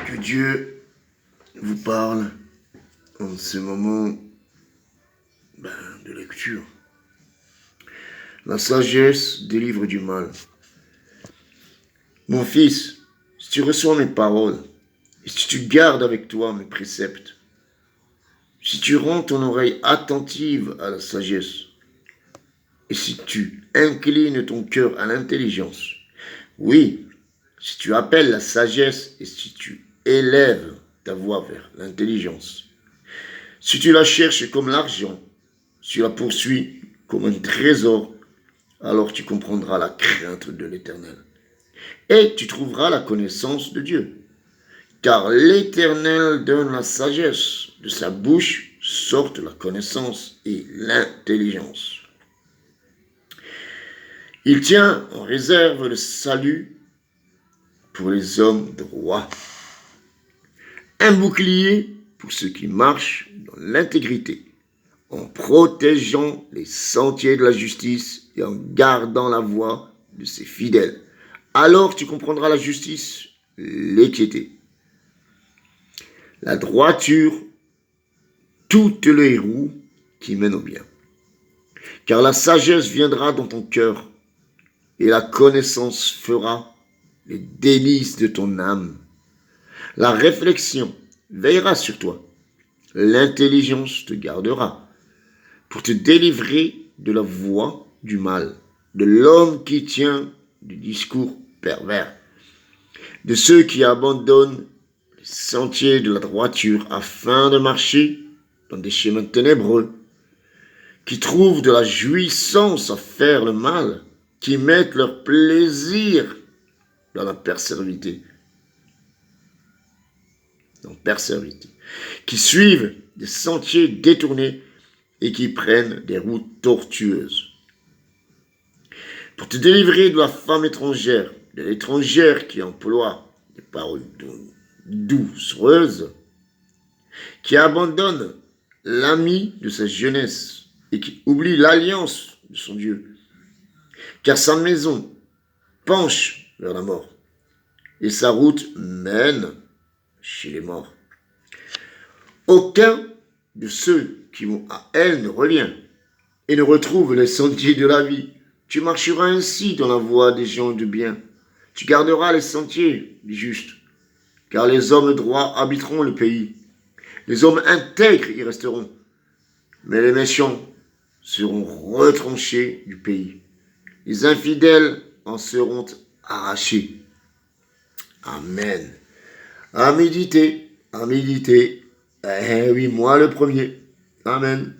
Que Dieu vous parle en ce moment de lecture. La sagesse délivre du mal. Mon fils, si tu reçois mes paroles, et si tu gardes avec toi mes préceptes, si tu rends ton oreille attentive à la sagesse, et si tu inclines ton cœur à l'intelligence, oui, si tu appelles la sagesse et si tu élèves ta voix vers l'intelligence, si tu la cherches comme l'argent, si tu la poursuis comme un trésor, alors tu comprendras la crainte de l'Éternel. Et tu trouveras la connaissance de Dieu. Car l'Éternel donne la sagesse, de sa bouche sortent la connaissance et l'intelligence. Il tient en réserve le salut pour les hommes droits. Un bouclier pour ceux qui marchent dans l'intégrité, en protégeant les sentiers de la justice et en gardant la voie de ses fidèles. Alors tu comprendras la justice, l'équité, la droiture, toutes les roues qui mènent au bien. Car la sagesse viendra dans ton cœur et la connaissance fera les délices de ton âme. La réflexion veillera sur toi. L'intelligence te gardera pour te délivrer de la voie du mal, de l'homme qui tient du discours pervers, de ceux qui abandonnent les sentiers de la droiture afin de marcher dans des chemins ténébreux, qui trouvent de la jouissance à faire le mal, qui mettent leur plaisir dans la persévérité, qui suivent des sentiers détournés et qui prennent des routes tortueuses. Pour te délivrer de la femme étrangère, de l'étrangère qui emploie des paroles doucereuses, qui abandonne l'ami de sa jeunesse et qui oublie l'alliance de son Dieu, car sa maison penche vers la mort et sa route mène chez les morts. Aucun de ceux qui vont à elle ne revient et ne retrouve les sentiers de la vie. Tu marcheras ainsi dans la voie des gens de bien. Tu garderas les sentiers du juste, car les hommes droits habiteront le pays. Les hommes intègres y resteront, mais les méchants seront retranchés du pays. Les infidèles en seront arrachés. Amen. À méditer. Eh oui, moi le premier. Amen.